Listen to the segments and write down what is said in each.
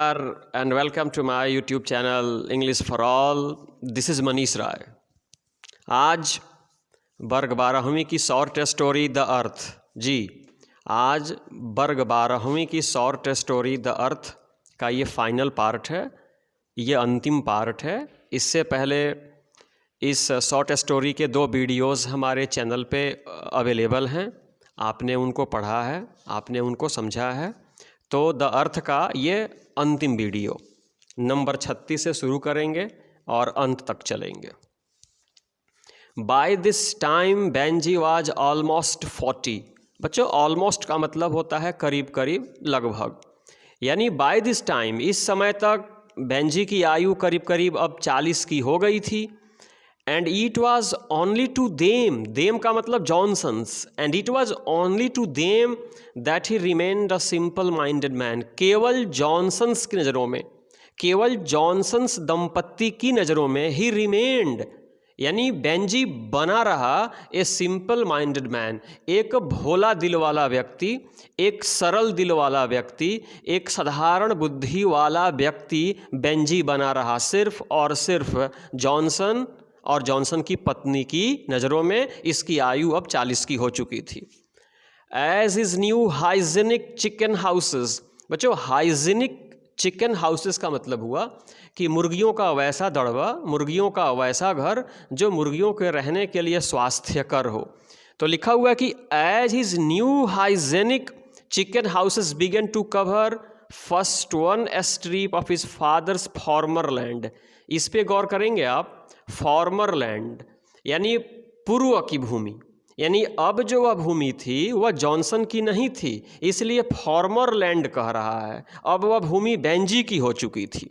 And welcome to my YouTube channel English for All. This is Manish Rai. आज वर्ग 12वीं की short story the earth जी आज वर्ग 12वीं की शॉर्ट स्टोरी द अर्थ का ये फाइनल पार्ट है, ये अंतिम पार्ट है। इससे पहले इस शॉर्ट स्टोरी के 2 वीडियोस हमारे चैनल पे अवेलेबल हैं। आपने उनको पढ़ा है, आपने उनको समझा है। तो द अर्थ का ये अंतिम वीडियो नंबर 36 से शुरू करेंगे और अंत तक चलेंगे। By this time Benjy was almost 40। बच्चों, ऑलमोस्ट का मतलब होता है करीब करीब, लगभग। यानी बाय दिस टाइम, इस समय तक बेंजी की आयु करीब करीब अब 40 की हो गई थी। And it was only to them, them का मतलब Johnsons, and it was only to them that he remained a simple minded man. केवल जॉनसन्स की नज़रों में, केवल जॉनसन्स दंपत्ति की नज़रों में ही रिमेन्ड, यानी बेंजी बना रहा ए सिंपल माइंडेड मैन, एक भोला दिल वाला व्यक्ति, एक सरल दिल वाला व्यक्ति, एक साधारण बुद्धि वाला व्यक्ति बेंजी बना रहा, सिर्फ और सिर्फ जॉनसन और जॉनसन की पत्नी की नज़रों में इसकी आयु अब 40 की हो चुकी थी। As is new hygienic chicken houses. बच्चों, हाइजीनिक चिकन हाउसेस का मतलब हुआ कि मुर्गियों का वैसा दड़वा, मुर्गियों का वैसा घर जो मुर्गियों के रहने के लिए स्वास्थ्यकर हो। तो लिखा हुआ है कि as his new hygienic chicken houses began to cover first one strip of his father's former land. इस पे गौर करेंगे आप। फॉर्मर लैंड यानी पूर्व की भूमि, यानी अब जो वह भूमि थी वह जॉनसन की नहीं थी, इसलिए फॉर्मर लैंड कह रहा है। अब वह भूमि बेंजी की हो चुकी थी।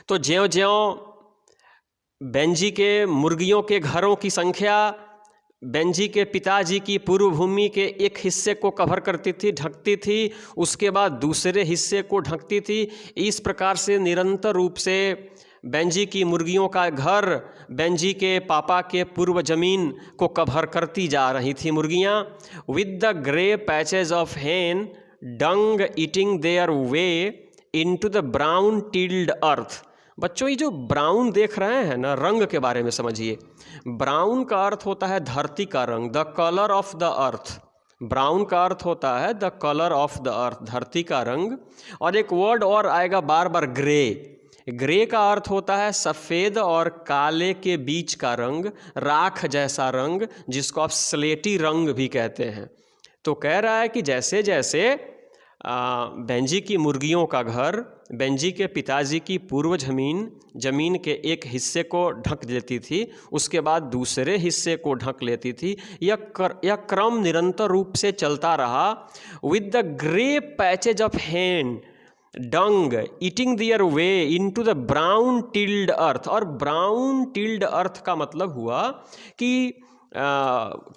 तो ज्यों ज्यों बेंजी के मुर्गियों के घरों की संख्या बेंजी के पिताजी की पूर्व भूमि के एक हिस्से को कवर करती थी, ढकती थी, उसके बाद दूसरे हिस्से को ढकती थी। इस प्रकार से निरंतर रूप से बेंजी की मुर्गियों का घर बेंजी के पापा के पूर्व ज़मीन को कवर करती जा रही थी मुर्गियाँ। With the grey patches of hen dung eating their way into the brown tilled earth. बच्चों, ये जो ब्राउन देख रहे हैं ना, रंग के बारे में समझिए। ब्राउन का अर्थ होता है धरती का रंग, the colour of the earth. Brown का अर्थ होता है the colour of the earth, धरती का रंग। और एक वर्ड और आएगा बार बार, ग्रे। ग्रे का अर्थ होता है सफ़ेद और काले के बीच का रंग, राख जैसा रंग, जिसको आप स्लेटी रंग भी कहते हैं। तो कह रहा है कि जैसे जैसे बेंजी की मुर्गियों का घर बेंजी के पिताजी की पूर्व ज़मीन के एक हिस्से को ढक लेती थी, उसके बाद दूसरे हिस्से को ढक लेती थी, यह क्रम निरंतर रूप से चलता रहा। With the grey patches of hen dung eating their way into the brown tilled earth. और ब्राउन टिल्ड अर्थ का मतलब हुआ कि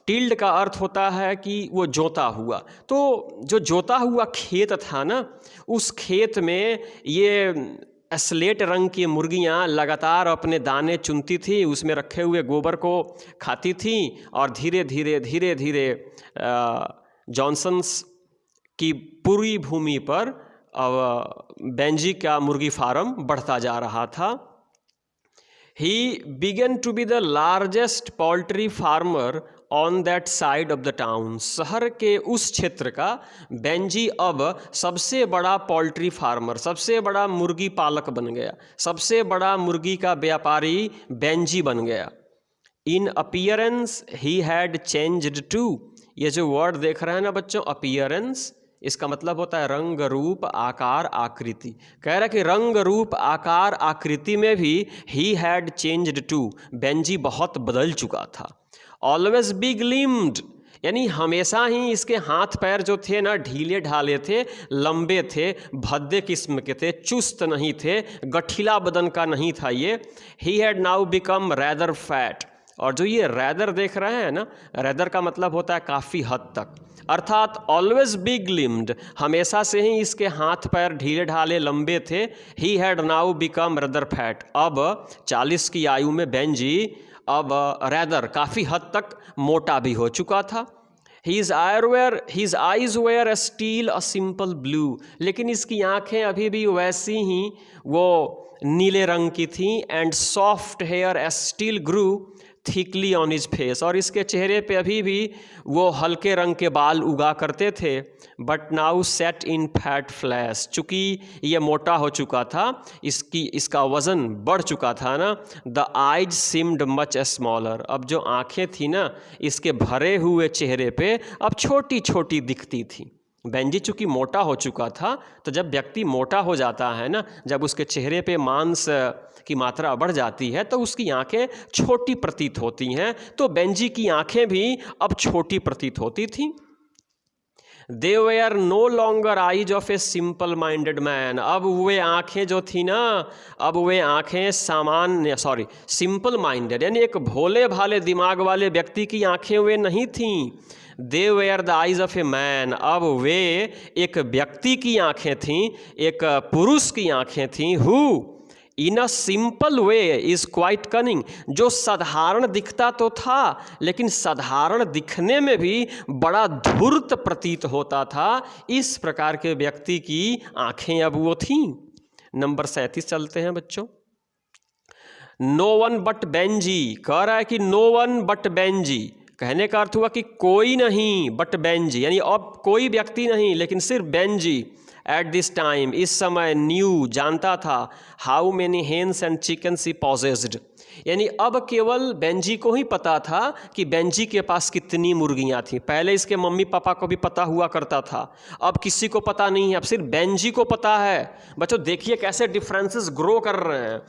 टिल्ड का अर्थ होता है कि वो जोता हुआ। तो जो जोता हुआ खेत था ना, उस खेत में ये स्लेट रंग की मुर्गियाँ लगातार अपने दाने चुनती थी, उसमें रखे हुए गोबर को खाती थी, और धीरे धीरे जॉनसन्स की पूरी भूमि पर अब बेंजी का मुर्गी फार्म बढ़ता जा रहा था। He began to be the largest poultry farmer on that side of the town. शहर के उस क्षेत्र का बेंजी अब सबसे बड़ा पोल्ट्री फार्मर, सबसे बड़ा मुर्गी पालक बन गया, सबसे बड़ा मुर्गी का व्यापारी बेंजी बन गया। In appearance he had changed too. ये जो वर्ड देख रहे हैं ना बच्चों, appearance, इसका मतलब होता है रंग, रूप, आकार, आकृति। कह रहा है कि रंग, रूप, आकार, आकृति में भी ही हैड चेंज्ड टू, बेंजी बहुत बदल चुका था। ऑलवेज बिग लिम्ड, यानी हमेशा ही इसके हाथ पैर जो थे ना, ढीले ढाले थे, लंबे थे, भद्दे किस्म के थे, चुस्त नहीं थे, गठीला बदन का नहीं था ये। He had now become rather fat. और जो ये रैदर देख रहे हैं ना, रैदर का मतलब होता है काफ़ी हद तक, अर्थात ऑलवेज बिग लिम्ड, हमेशा से ही इसके हाथ पैर ढीले ढाले लंबे थे। He had now become rather fat, अब 40 की आयु में बेंजी अब रैदर काफ़ी हद तक मोटा भी हो चुका था। His eyes were a still a simple blue. लेकिन इसकी आंखें अभी भी वैसी ही वो नीले रंग की थी. And soft hair still grew thickly on his face. और इसके चेहरे पे अभी भी वो हल्के रंग के बाल उगा करते थे. But now set in fat flash. चूँकि ये मोटा हो चुका था, इसका वज़न बढ़ चुका था ना. The eyes seemed much smaller. अब जो आँखें थी ना, इसके भरे हुए चेहरे पे अब छोटी छोटी दिखती थी. बेंजी चूँकि मोटा हो चुका था, तो जब व्यक्ति मोटा हो जाता है ना, जब उसके चेहरे पे मांस की मात्रा बढ़ जाती है तो उसकी आंखें छोटी प्रतीत होती हैं. तो बेंजी की आंखें भी अब छोटी प्रतीत होती थीं. They were no longer eyes of a simple minded man. अब वे आँखें जो थी ना, अब वे आँखें सिंपल माइंडेड यानी एक भोले भाले दिमाग वाले व्यक्ति की आँखें वे नहीं थीं. They were the eyes of a man. अब वे एक व्यक्ति की आँखें थीं, एक पुरुष की आँखें थीं. Who in a simple way is quite cunning. जो साधारण दिखता तो था, लेकिन साधारण दिखने में भी बड़ा धूर्त प्रतीत होता था. इस प्रकार के व्यक्ति की आंखें अब वो थीं. नंबर 37 चलते हैं बच्चों. No one but Benjy. कह रहा है कि नो वन बट बेंजी. कहने का अर्थ हुआ कि कोई नहीं बट बेंजी, यानी अब कोई व्यक्ति नहीं लेकिन सिर्फ बेंजी. एट दिस टाइम, इस समय, न्यू जानता था, how many hens and chickens he possessed. यानी अब केवल बेंजी को ही पता था कि बेंजी के पास कितनी मुर्गियां थीं. पहले इसके मम्मी पापा को भी पता हुआ करता था, अब किसी को पता नहीं है, अब सिर्फ बेंजी को पता है. बच्चों देखिए कैसे डिफरेंसेस ग्रो कर रहे हैं.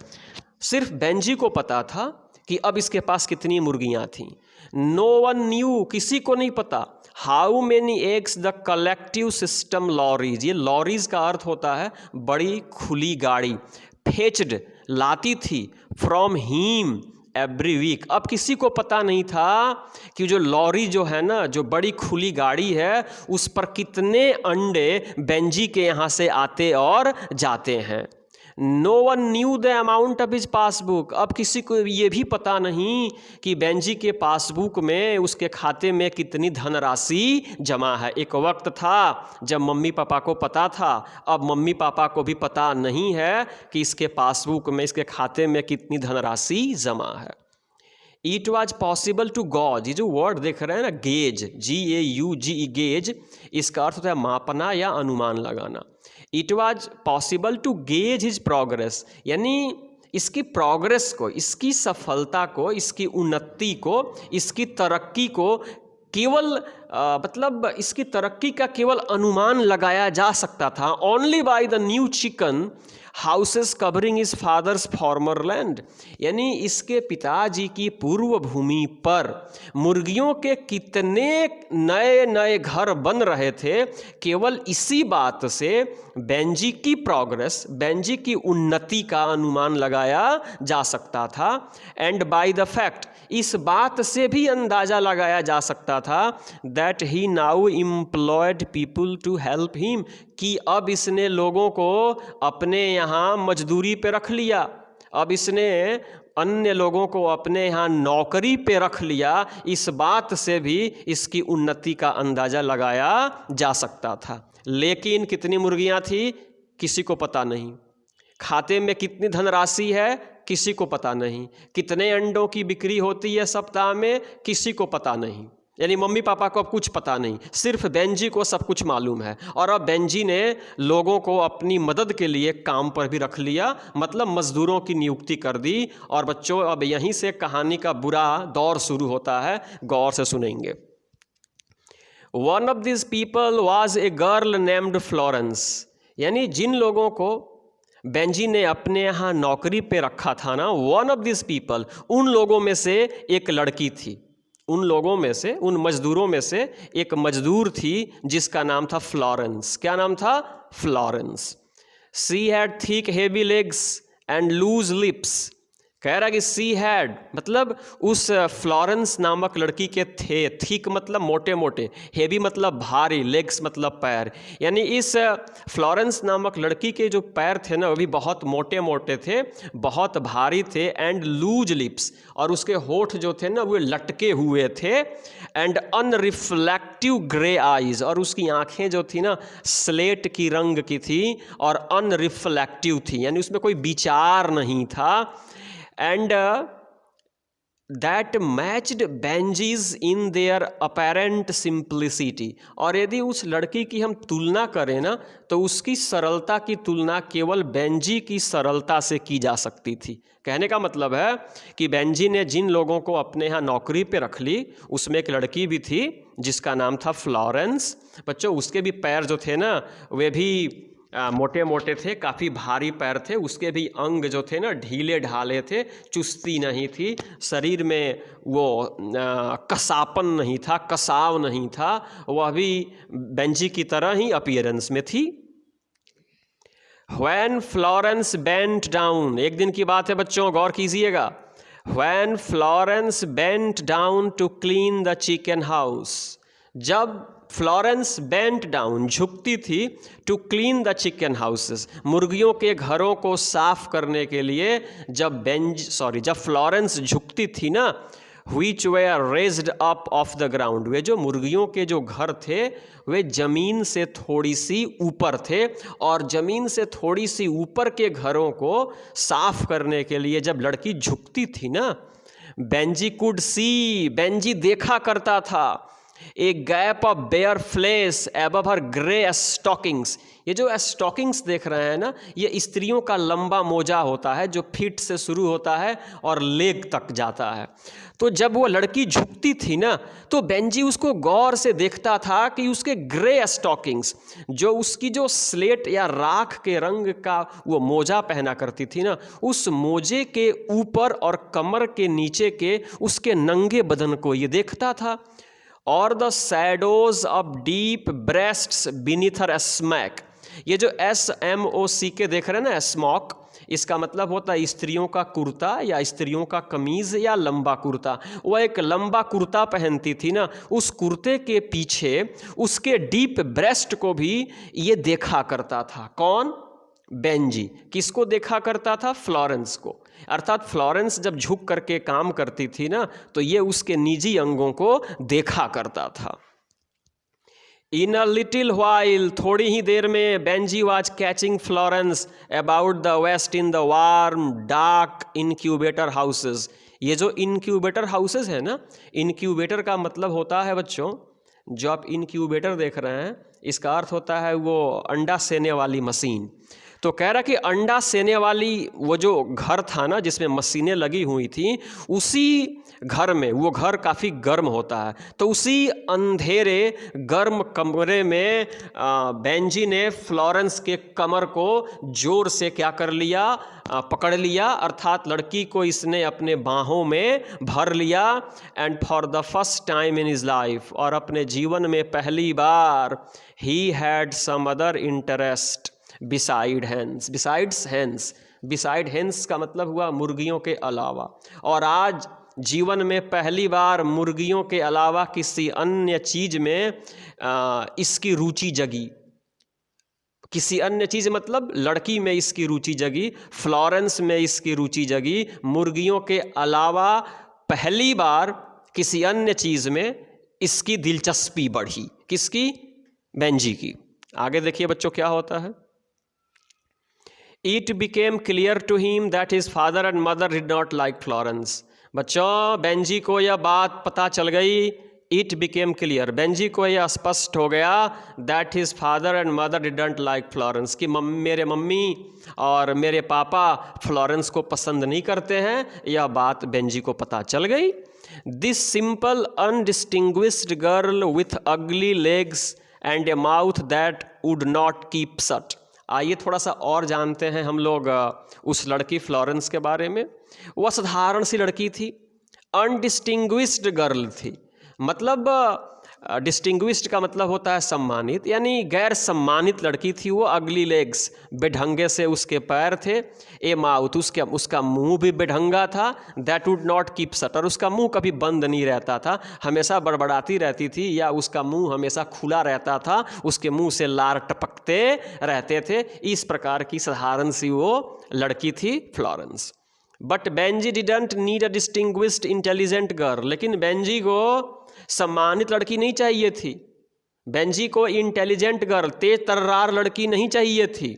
सिर्फ बेंजी को पता था कि अब इसके पास कितनी मुर्गियां थीं. नो वन न्यू, किसी को नहीं पता. How many eggs the collective system lorries. ये लॉरीज का अर्थ होता है बड़ी खुली गाड़ी. फेच्ड, लाती थी, फ्रॉम हीम एवरी वीक. अब किसी को पता नहीं था कि जो लॉरी जो है ना, जो बड़ी खुली गाड़ी है, उस पर कितने अंडे बेंजी के यहाँ से आते और जाते हैं. No one knew the amount of his passbook. अब किसी को ये भी पता नहीं कि बेंजी के पासबुक में, उसके खाते में कितनी धनराशि जमा है. एक वक्त था जब मम्मी पापा को पता था, अब मम्मी पापा को भी पता नहीं है कि इसके पासबुक में, इसके खाते में कितनी धनराशि जमा है. It was possible to gauge. ये जो वर्ड देख रहे हैं ना, गेज, GAUGE, गेज, इसका अर्थ होता है मापना या अनुमान लगाना. It was possible to gauge his progress. यानी इसकी प्रोग्रेस को, इसकी सफलता को, इसकी उन्नति को, इसकी तरक्की को केवल मतलब इसकी तरक्की का केवल अनुमान लगाया जा सकता था. Only by the new chicken houses covering is father's former land. यानी इसके पिताजी की पूर्व भूमि पर मुर्गियों के कितने नए नए घर बन रहे थे, केवल इसी बात से बेंजी की प्रोग्रेस, बेंजी की उन्नति का अनुमान लगाया जा सकता था. एंड बाय द फैक्ट, इस बात से भी अंदाज़ा लगाया जा सकता था that he now employed people to help him, कि अब इसने लोगों को अपने यहाँ मजदूरी पे रख लिया, अब इसने अन्य लोगों को अपने यहाँ नौकरी पे रख लिया. इस बात से भी इसकी उन्नति का अंदाज़ा लगाया जा सकता था. लेकिन कितनी मुर्गियाँ थी किसी को पता नहीं. खाते में कितनी धनराशि है किसी को पता नहीं. कितने अंडों की बिक्री होती है सप्ताह में किसी को पता नहीं. यानी मम्मी पापा को अब कुछ पता नहीं, सिर्फ बेंजी को सब कुछ मालूम है. और अब बेंजी ने लोगों को अपनी मदद के लिए काम पर भी रख लिया, मतलब मजदूरों की नियुक्ति कर दी. और बच्चों अब यहीं से कहानी का बुरा दौर शुरू होता है, गौर से सुनेंगे. One of this people was a girl named Florence. यानी जिन लोगों को बेंजी ने अपने यहाँ नौकरी पे रखा था ना, वन ऑफ दिस पीपल, उन लोगों में से एक लड़की थी. उन लोगों में से, उन मजदूरों में से एक मजदूर थी जिसका नाम था फ्लोरेंस. क्या नाम था? Florence. She had thick heavy legs and loose lips. कह रहा कि सी हैड मतलब उस फ्लोरेंस नामक लड़की के थे, थिक मतलब मोटे मोटे, हेवी मतलब भारी, लेग्स मतलब पैर, यानी इस फ्लोरेंस नामक लड़की के जो पैर थे ना वो भी बहुत मोटे मोटे थे, बहुत भारी थे, एंड लूज लिप्स, और उसके होठ जो थे ना वो लटके हुए थे, एंड अनरिफ्लेक्टिव ग्रे आइज, और उसकी आंखें जो थी ना स्लेट की रंग की थी और अनरिफ्लेक्टिव थी, यानी उसमें कोई विचार नहीं था, and that matched Benji's in their apparent simplicity। और यदि उस लड़की की हम तुलना करें ना तो उसकी सरलता की तुलना केवल बेंजी की सरलता से की जा सकती थी। कहने का मतलब है कि बेंजी ने जिन लोगों को अपने यहाँ नौकरी पे रख ली उसमें एक लड़की भी थी जिसका नाम था फ्लोरेंस। बच्चों उसके भी पैर जो थे ना वे भी मोटे मोटे थे, काफ़ी भारी पैर थे, उसके भी अंग जो थे ना ढीले ढाले थे, चुस्ती नहीं थी, शरीर में वो कसापन नहीं था, कसाव नहीं था, वह भी बेंजी की तरह ही अपीयरेंस में थी। When Florence bent down, एक दिन की बात है बच्चों, गौर कीजिएगा। When Florence bent down to clean the chicken house, जब फ्लोरेंस बेंट डाउन झुकती थी to clean the chicken houses, मुर्गियों के घरों को साफ करने के लिए, जब फ्लोरेंस झुकती थी ना, which were raised up off the ground, वे जो मुर्गियों के जो घर थे वे जमीन से थोड़ी सी ऊपर थे, और जमीन से थोड़ी सी ऊपर के घरों को साफ करने के लिए जब लड़की झुकती थी ना, बेंजी कुड सी, बेंजी देखा करता था, a gap of bare flesh above her grey stockings. ये जो स्टॉकिंग्स देख रहे हैं ना, ये स्त्रियों का लंबा मोजा होता है जो फीट से शुरू होता है और लेग तक जाता है। तो जब वो लड़की झुकती थी ना तो बेंजी उसको गौर से देखता था कि उसके ग्रे स्टॉकिंग्स, जो उसकी जो स्लेट या राख के रंग का वो मोजा पहना करती थी ना, उस मोजे के ऊपर और कमर के नीचे के उसके नंगे बदन को ये देखता था। और the shadows of deep breasts beneath her smack, ये जो SMOCK देख रहे हैं ना, स्मॉक, इसका मतलब होता है स्त्रियों का कुर्ता या स्त्रियों का कमीज या लंबा कुर्ता। वह एक लंबा कुर्ता पहनती थी ना, उस कुर्ते के पीछे उसके डीप ब्रेस्ट को भी ये देखा करता था। कौन? बेंजी। किसको देखा करता था? फ्लोरेंस को। अर्थात फ्लोरेंस जब झुक करके काम करती थी ना तो ये उसके निजी अंगों को देखा करता था। इन अ लिटिल व्हाइल, थोड़ी ही देर में, Benjy was catching Florence about the waist in the warm dark incubator houses. ये जो इनक्यूबेटर हाउसेस है ना, इनक्यूबेटर का मतलब होता है बच्चों, जो आप इनक्यूबेटर देख रहे हैं इसका अर्थ होता है वो अंडा सेने वाली मशीन। तो कह रहा कि अंडा सेने वाली वो जो घर था ना जिसमें मशीनें लगी हुई थी, उसी घर में, वो घर काफ़ी गर्म होता है, तो उसी अंधेरे गर्म कमरे में बेंजी ने फ्लोरेंस के कमर को जोर से क्या कर लिया? पकड़ लिया, अर्थात लड़की को इसने अपने बाहों में भर लिया। And for the first time in his life, और अपने जीवन में पहली बार, he had some other interest beside hens. Besides hens, beside hens का मतलब हुआ मुर्गियों के अलावा, और आज जीवन में पहली बार मुर्गियों के अलावा किसी अन्य चीज में इसकी रुचि जगी। किसी अन्य चीज मतलब लड़की में इसकी रुचि जगी, फ्लोरेंस में इसकी रुचि जगी, मुर्गियों के अलावा पहली बार किसी अन्य चीज में इसकी दिलचस्पी बढ़ी। किसकी? बेंजी की। आगे देखिए बच्चों क्या होता है। It became clear to him that his father and mother did not like Florence। बच्चों बेंजी को यह बात पता चल गई, It became clear, बेंजी को यह स्पष्ट हो गया that his father and mother didn't like Florence, कि मेरे मम्मी और मेरे पापा फ्लोरेंस को पसंद नहीं करते हैं। यह बात बेंजी को पता चल गई। This simple undistinguished girl with ugly legs and a mouth that would not keep shut। आइए थोड़ा सा और जानते हैं हम लोग उस लड़की फ्लोरेंस के बारे में। वह साधारण सी लड़की थी, अनडिस्टिंग्विश्ड गर्ल थी, मतलब डिस्टिंग्विश्ड का मतलब होता है सम्मानित, यानी गैर सम्मानित लड़की थी वो। अगली लेग्स, बेढंगे से उसके पैर थे। ए माउथ, उसका मुंह भी बेढंगा था। That would not keep shut, और उसका मुंह कभी बंद नहीं रहता था, हमेशा बड़बड़ाती रहती थी, या उसका मुंह हमेशा खुला रहता था, उसके मुंह से लार टपकते रहते थे। इस प्रकार की साधारण सी वो लड़की थी Florence. But Benji didn't need a distinguished intelligent girl, लेकिन बेंजी को सम्मानित लड़की नहीं चाहिए थी। बेंजी को इंटेलिजेंट गर्ल, तेज तर्रार लड़की नहीं चाहिए थी।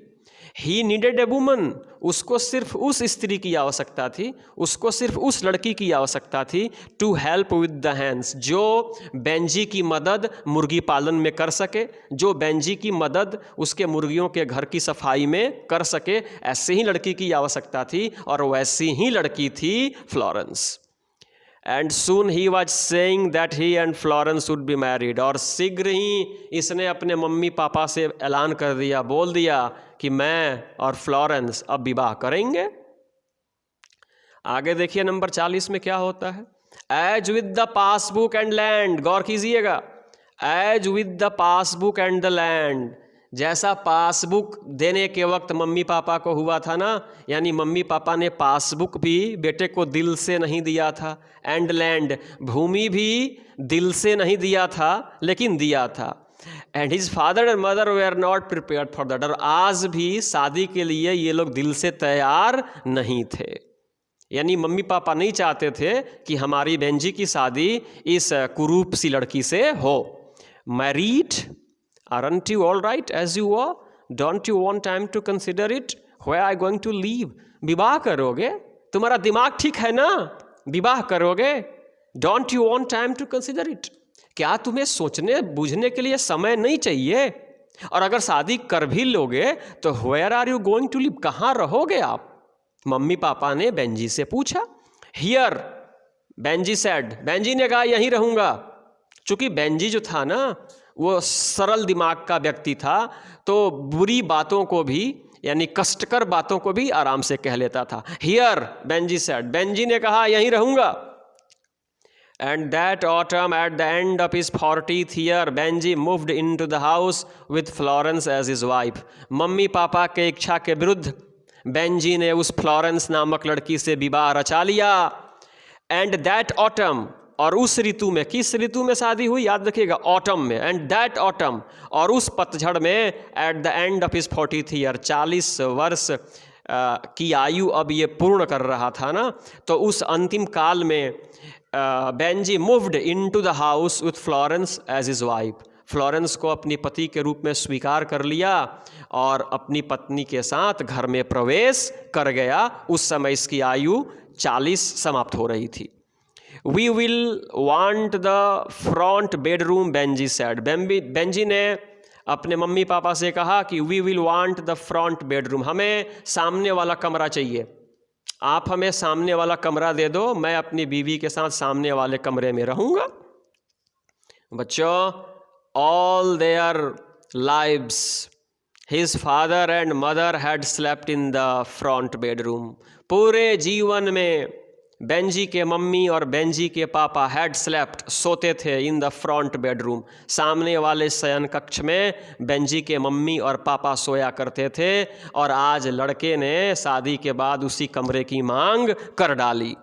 ही नीडेड ए वुमन, उसको सिर्फ उस स्त्री की आवश्यकता थी, उसको सिर्फ उस लड़की की आवश्यकता थी। To help with the hands, जो बेंजी की मदद मुर्गी पालन में कर सके, जो बेंजी की मदद उसके मुर्गियों के घर की सफाई में कर सके, ऐसे ही लड़की की आवश्यकता थी, और वैसी ही लड़की थी Florence. And soon he was saying that he and Florence would be married, और शीघ्र ही इसने अपने मम्मी पापा से ऐलान कर दिया, बोल दिया कि मैं और फ्लोरेंस अब विवाह करेंगे। आगे देखिए नंबर 40 में क्या होता है। As with the passbook and land, गौर कीजिएगा, as with the passbook and the land, जैसा पासबुक देने के वक्त मम्मी पापा को हुआ था ना, यानी मम्मी पापा ने पासबुक भी बेटे को दिल से नहीं दिया था, एंड लैंड, भूमि भी दिल से नहीं दिया था, लेकिन दिया था। And his father and mother were not prepared for that, और आज भी शादी के लिए ये लोग दिल से तैयार नहीं थे। यानी मम्मी पापा नहीं चाहते थे कि हमारी बेंजी की शादी इस कुरूप सी लड़की से हो। Married, aren't you all right as you are? Don't you want time to consider it? Where are you going to live? विवाह करोगे? तुम्हारा दिमाग ठीक है ना? विवाह करोगे? Don't you want time to consider it? क्या तुम्हें सोचने बूझने के लिए समय नहीं चाहिए? और अगर शादी कर भी लोगे तो where are you going to live? कहाँ रहोगे आप? मम्मी पापा ने बेंजी से पूछा। Here, बेंजी said, बेंजी ने कहा यहीं रहूंगा। चूंकि बेंजी जो था ना वो सरल दिमाग का व्यक्ति था, तो बुरी बातों को भी, यानी कष्टकर बातों को भी आराम से कह लेता था। हियर, बेंजी सेड, बेंजी ने कहा यहीं रहूंगा। And that autumn at the end of his 40th year Benjy moved into the house with Florence as his wife. Mummy papa के इच्छा के विरुद्ध बेंजी ने उस फ्लोरेंस नामक लड़की से विवाह रचा लिया। एंड दैट ऑटम, और उस ऋतु में, किस ऋतु में शादी हुई याद रखिएगा, ऑटम में। एंड दैट ऑटम, और उस पतझड़ में, eight the end of his 40th year, 40 वर्ष की आयु अब ये पूर्ण कर रहा था ना, तो उस अंतिम काल में Benjy moved into the house with Florence as his wife. Florence को अपनी पति के रूप में स्वीकार कर लिया और अपनी पत्नी के साथ घर में प्रवेश कर गया। उस समय इसकी आयु 40 समाप्त हो रही थी। We will want the front bedroom, Benji said. Benji ने अपने मम्मी पापा से कहा कि we will want the front bedroom, हमें सामने वाला कमरा चाहिए, आप हमें सामने वाला कमरा दे दो, मैं अपनी बीवी के साथ सामने वाले कमरे में रहूँगा। बच्चों, all their lives his father and mother had slept in the front bedroom. पूरे जीवन में बेंजी के मम्मी और बेंजी के पापा हैड स्लेप्ट, सोते थे, इन द फ्रंट बेडरूम, सामने वाले शयन कक्ष में बेंजी के मम्मी और पापा सोया करते थे। और आज लड़के ने शादी के बाद उसी कमरे की मांग कर डाली।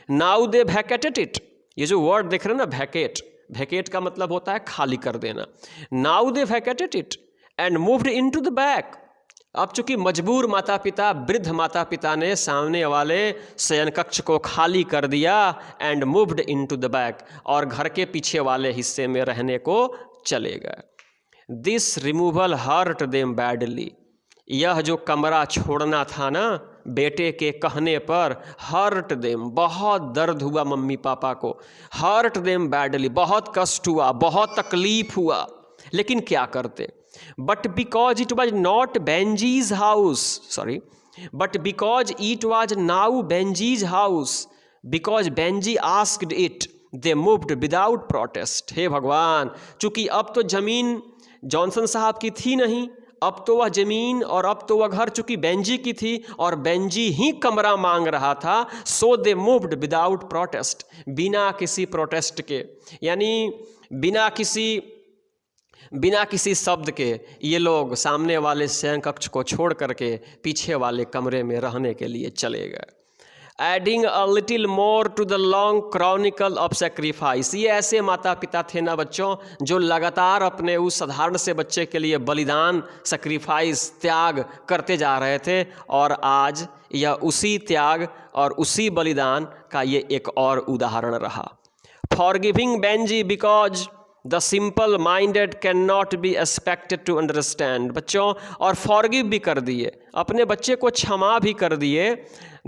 नाउ दे वैकेटेड इट, ये जो वर्ड देख रहे हैं ना, वैकेट, वैकेट का मतलब होता है खाली कर देना। Now they vacated it and moved into the back. अब चूंकि मजबूर माता पिता, वृद्ध माता पिता ने सामने वाले शयन कक्ष को खाली कर दिया, and moved into the back, और घर के पीछे वाले हिस्से में रहने को चले गए। This removal hurt them badly, यह जो कमरा छोड़ना था ना बेटे के कहने पर, हर्ट देम, बहुत दर्द हुआ मम्मी पापा को, हर्ट देम बैडली, बहुत कष्ट हुआ, बहुत तकलीफ हुआ, लेकिन क्या करते। But because it was not Benji's house, but because it was now Benji's house, because Benji asked it, they moved without protest. हे भगवान, चूंकि अब तो जमीन जॉनसन साहब की थी नहीं, अब तो वह जमीन और अब तो वह घर चूंकि बेंजी की थी और बेंजी ही कमरा मांग रहा था, सो दे मूव्ड विदाउट प्रोटेस्ट, बिना किसी प्रोटेस्ट के। यानी बिना किसी शब्द के ये लोग सामने वाले शयन कक्ष को छोड़ करके पीछे वाले कमरे में रहने के लिए चले गए। Adding a little more to the long chronicle of sacrifice, ये ऐसे माता पिता थे ना बच्चों, जो लगातार अपने उस साधारण से बच्चे के लिए बलिदान, सेक्रीफाइस, त्याग करते जा रहे थे, और आज यह उसी त्याग और उसी बलिदान का ये एक और उदाहरण रहा। Forgiving Benjy because the simple minded can not be expected to understand, बच्चों, और फॉरगिव भी कर दिए, अपने बच्चे को क्षमा भी कर दिए,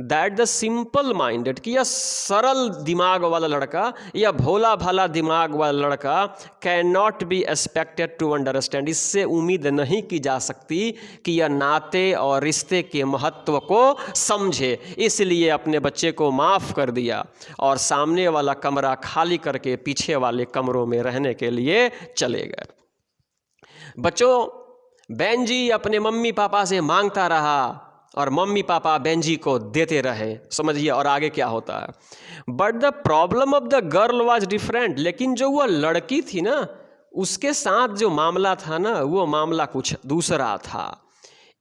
दैट द सिंपल माइंडेड, कि यह सरल दिमाग वाला लड़का, यह भोला भाला दिमाग वाला लड़का, can not be expected to understand, इससे उम्मीद नहीं की जा सकती कि यह नाते और रिश्ते के महत्व को समझे, इसलिए अपने बच्चे को माफ़ कर दिया और सामने वाला कमरा खाली करके पीछे वाले कमरों में रहने के लिए चले गए। बच्चों, बेंजी अपने मम्मी पापा से मांगता रहा और मम्मी पापा बेंजी को देते रहे, समझिए, और आगे क्या होता है। But the problem of the girl was different, लेकिन जो वह लड़की थी ना, उसके साथ जो मामला था ना, वो मामला कुछ दूसरा था।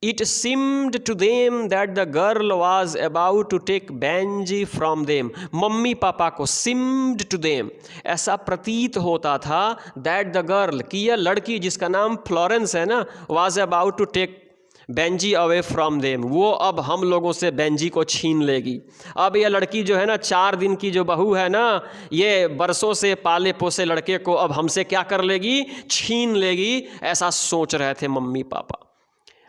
It seemed to them that the girl was about to take Benjy from them, mummy papa को सीम्ड टू देम, ऐसा प्रतीत होता था, दैट द गर्ल, कि यह लड़की जिसका नाम फ्लोरेंस है ना, was about to take Benjy away from them, वो अब हम लोगों से बेंजी को छीन लेगी। अब ये लड़की जो है ना, 4 दिन की जो बहू है ना, ये बरसों से पाले पोसे लड़के को अब हमसे क्या कर लेगी, छीन लेगी, ऐसा सोच रहे थे mummy papa.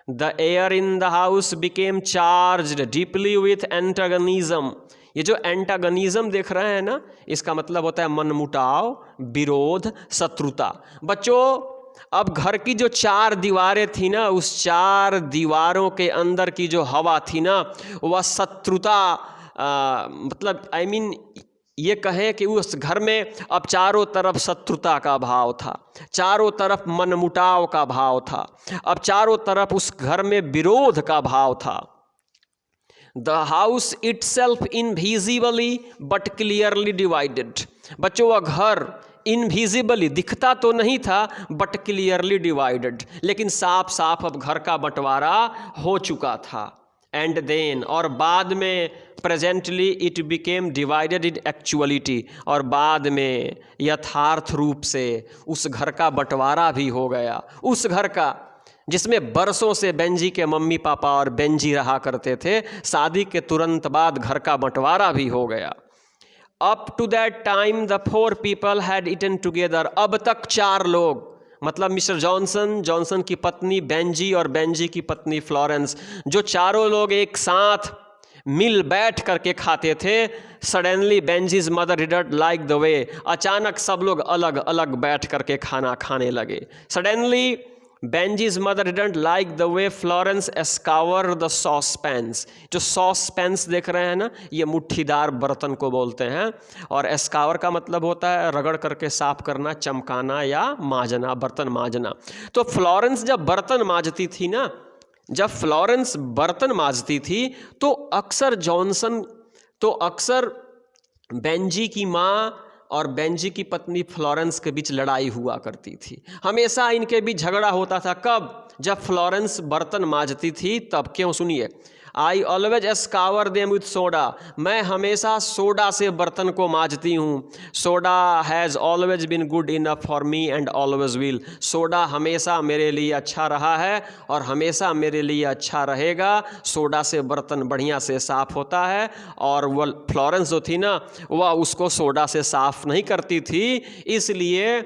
The air in the house became charged deeply with antagonism, ये जो एंटागनिज्म देख रहे हैं ना, इसका मतलब होता है मनमुटाव, विरोध, शत्रुता। बच्चों, अब घर की जो 4 दीवारें थी ना, उस 4 दीवारों के अंदर की जो हवा थी ना, वह शत्रुता, मतलब ये कहें कि उस घर में अब चारों तरफ शत्रुता का भाव था, चारों तरफ मनमुटाव का भाव था, अब चारों तरफ उस घर में विरोध का भाव था। The house itself invisibly but clearly divided, बच्चों, वह घर इनविजिबली दिखता तो नहीं था, बट क्लियरली डिवाइडेड, लेकिन साफ साफ अब घर का बंटवारा हो चुका था। एंड देन, और बाद में, presently it became divided in actuality, और बाद में यथार्थ रूप से उस घर का बंटवारा भी हो गया, उस घर का जिसमें बरसों से बेंजी के मम्मी पापा और बेंजी रहा करते थे, शादी के तुरंत बाद घर का बंटवारा भी हो गया। Up to that time the 4 people had eaten together, अब तक 4 लोग, मतलब मिस्टर जॉनसन की पत्नी बेंजी और बेंजी की पत्नी फ्लोरेंस, जो चारों लोग एक साथ मिल बैठ करके खाते थे। Suddenly Benjy's mother didn't like the way, अचानक सब लोग अलग अलग बैठ करके खाना खाने लगे। Suddenly Benjy's mother didn't like the way Florence scour the saucepans, जो सॉसपैन्स देख रहे हैं ना, ये मुट्ठीदार बर्तन को बोलते हैं, और एस्कावर का मतलब होता है रगड़ करके साफ करना, चमकाना या माजना, बर्तन माजना। तो फ्लोरेंस जब बर्तन मांजती थी ना, जब फ्लोरेंस बर्तन मांजती थी, तो अक्सर बेंजी की माँ और बेंजी की पत्नी फ्लोरेंस के बीच लड़ाई हुआ करती थी। हमेशा इनके बीच झगड़ा होता था। कब? जब फ्लोरेंस बर्तन मांजती थी तब। क्यों? सुनिए। I always scour them with soda, मैं हमेशा सोडा से बर्तन को मांजती हूँ। Soda has always been good enough for me and always will, soda हमेशा मेरे लिए अच्छा रहा है और हमेशा मेरे लिए अच्छा रहेगा। सोडा से बर्तन बढ़िया से साफ़ होता है, और वह फ्लोरेंस जो थी ना, वह उसको सोडा से साफ़ नहीं करती थी, इसलिए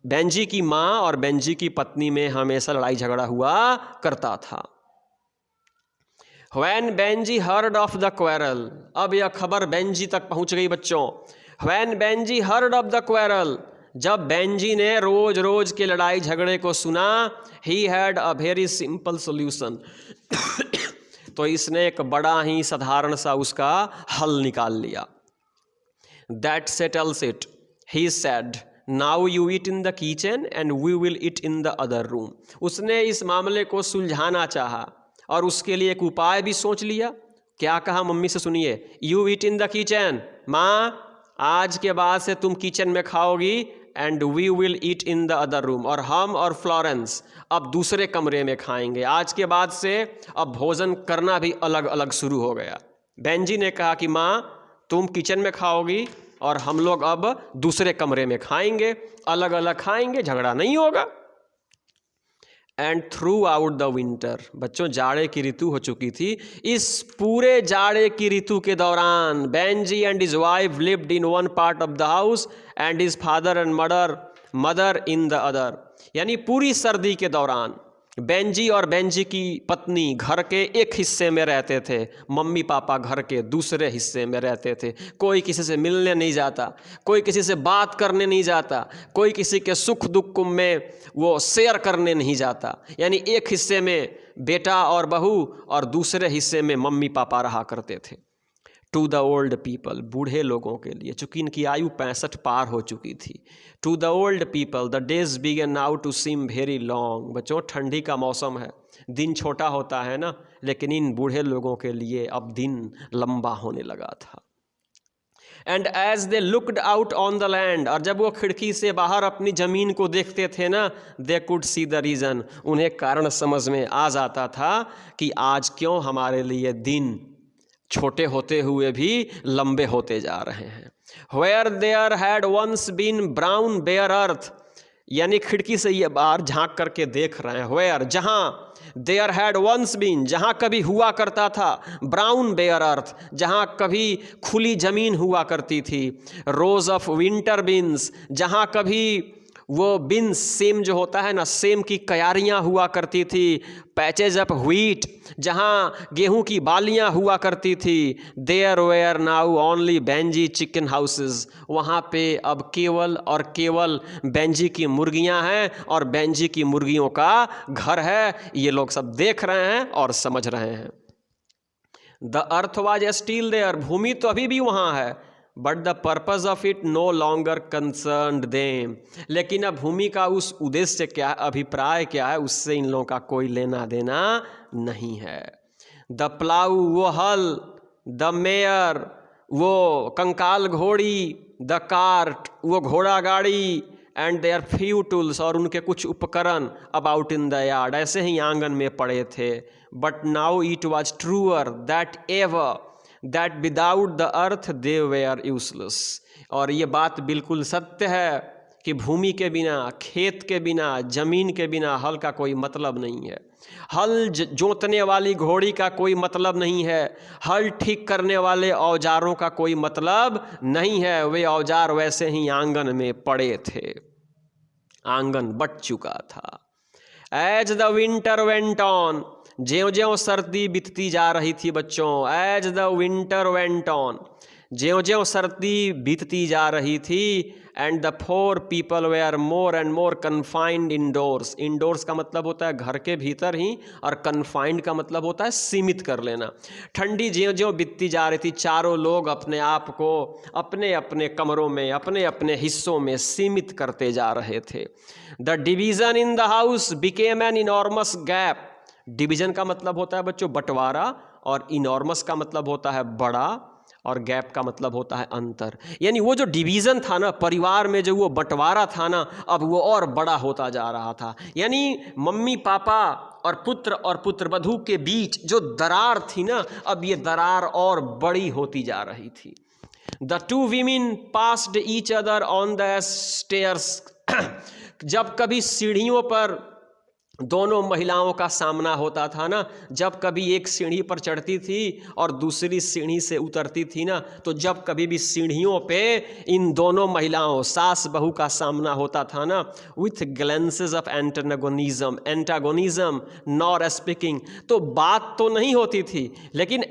बेंजी की माँ और बेंजी की पत्नी में हमेशा लड़ाई झगड़ा हुआ करता था। When Benji heard of the quarrel, अब यह खबर बेंजी तक पहुंच गई बच्चों। When Benji heard of the quarrel, जब बेंजी ने रोज रोज के लड़ाई झगड़े को सुना, he had a very simple solution, तो इसने एक बड़ा ही साधारण सा उसका हल निकाल लिया। That settles it, he said, now you eat in the kitchen and we will eat in the other room। उसने इस मामले को सुलझाना चाहा और उसके लिए एक उपाय भी सोच लिया। क्या कहा मम्मी से? सुनिए। You eat in the kitchen, माँ आज के बाद से तुम किचन में खाओगी, and we will eat in the other room, और हम और फ्लोरेंस अब दूसरे कमरे में खाएंगे। आज के बाद से अब भोजन करना भी अलग अलग शुरू हो गया। बेंजी ने कहा कि माँ तुम किचन में खाओगी और हम लोग अब दूसरे कमरे में खाएंगे, अलग अलग खाएंगे, झगड़ा नहीं होगा। And through out the winter, बच्चों जाड़े की ऋतु हो चुकी थी। इस पूरे जाड़े की ऋतु के दौरान Benji and his wife lived in one part of the house and his father and mother in the other. यानी पूरी सर्दी के दौरान बेंजी और बेंजी की पत्नी घर के एक हिस्से में रहते थे, मम्मी पापा घर के दूसरे हिस्से में रहते थे। कोई किसी से मिलने नहीं जाता, कोई किसी से बात करने नहीं जाता, कोई किसी के सुख दुख में वो शेयर करने नहीं जाता। यानी एक हिस्से में बेटा और बहू और दूसरे हिस्से में मम्मी पापा रहा करते थे। टू द ओल्ड पीपल, बूढ़े लोगों के लिए, चूँकि इनकी आयु 65 पार हो चुकी थी। To the old people the days began now to seem very long. बच्चों ठंडी का मौसम है, दिन छोटा होता है ना, लेकिन इन बूढ़े लोगों के लिए अब दिन लंबा होने लगा था। And as they looked out on the land, और जब वो खिड़की से बाहर अपनी ज़मीन को देखते थे ना, they could see the reason, उन्हें कारण समझ में आ जाता था कि आज क्यों हमारे लिए दिन छोटे होते हुए भी लंबे होते जा रहे हैं। Where there had once been brown bare earth, यानी खिड़की से ये बाहर झांक करके देख रहे हैं। Where, जहाँ, there had once been, जहाँ कभी हुआ करता था, brown bare earth, जहाँ कभी खुली जमीन हुआ करती थी, rows of winter beans, जहाँ कभी वो बीन्स, सेम जो होता है ना, सेम की क्यारियाँ हुआ करती थी, पैचेज ऑफ व्हीट, जहाँ गेहूं की बालियाँ हुआ करती थी, there were now only Benjy chicken houses, वहाँ पे अब केवल और केवल बेंजी की मुर्गियाँ हैं और बेंजी की मुर्गियों का घर है। ये लोग सब देख रहे हैं और समझ रहे हैं। The earth was still there, भूमि तो अभी भी वहाँ है, but the purpose of it no longer concerned them, लेकिन अब भूमि का उस उद्देश्य क्या है, अभिप्राय क्या है, उससे इन लोगों का कोई लेना देना नहीं है। द प्लाऊ, वो हल, द मेयर, वो कंकाल घोड़ी, द कार्ट, वो घोड़ा गाड़ी, एंड देयर फ्यू टूल्स, और उनके कुछ उपकरण, अबाउट इन द यार्ड, ऐसे ही आंगन में पड़े थे। But now it was truer that ever that without the earth they were useless, और ये बात बिल्कुल सत्य है कि भूमि के बिना, खेत के बिना, जमीन के बिना हल का कोई मतलब नहीं है। हल जोतने वाली घोड़ी का कोई मतलब नहीं है, हल ठीक करने वाले औजारों का कोई मतलब नहीं है। वे औजार वैसे ही आंगन में पड़े थे, आंगन बट चुका था। As the winter went on, ज्यों ज्यों सर्दी बीतती जा रही थी बच्चों, as the winter went on, ज्यों ज्यों सर्दी बीतती जा रही थी, and the four people were more and more confined indoors. Indoors का मतलब होता है घर के भीतर ही, और कन्फाइंड का मतलब होता है सीमित कर लेना। ठंडी ज्यों ज्यों बीतती जा रही थी, चारों लोग अपने आप को अपने अपने कमरों में, अपने अपने हिस्सों में सीमित करते जा रहे थे। The division in the house became an enormous gap. Division का मतलब होता है बच्चों बंटवारा, और इनॉर्मस का मतलब होता है बड़ा, और गैप का मतलब होता है अंतर। यानी वो जो डिवीज़न था ना परिवार में, जो वो बंटवारा था ना, अब वो और बड़ा होता जा रहा था। यानी मम्मी पापा और पुत्र वधू के बीच जो दरार थी ना, अब ये दरार और बड़ी होती जा रही थी। The two women passed each other on the stairs. जब कभी सीढ़ियों पर दोनों महिलाओं का सामना होता था ना, जब कभी एक सीढ़ी पर चढ़ती थी और दूसरी सीढ़ी से उतरती थी ना, तो जब कभी भी सीढ़ियों पे इन दोनों महिलाओं, सास बहू का सामना होता था ना, with glances of antagonism nor speaking, तो बात तो नहीं होती थी, लेकिन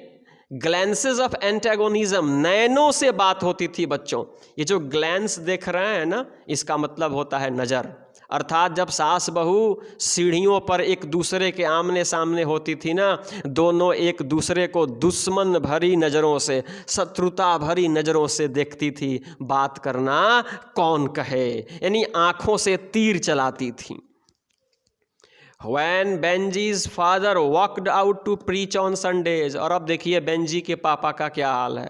ग्लैंसेस ऑफ एंटागोनिज्म, नैनों से बात होती थी बच्चों। ये जो ग्लैंस देख रहे हैं ना, इसका मतलब होता है नज़र। अर्थात जब सास बहू सीढ़ियों पर एक दूसरे के आमने सामने होती थी ना, दोनों एक दूसरे को दुश्मन भरी नज़रों से, शत्रुता भरी नज़रों से देखती थी। बात करना कौन कहे, यानी आँखों से तीर चलाती थी। When Benji's father walked out to preach on Sundays, और अब देखिए बेंजी के पापा का क्या हाल है।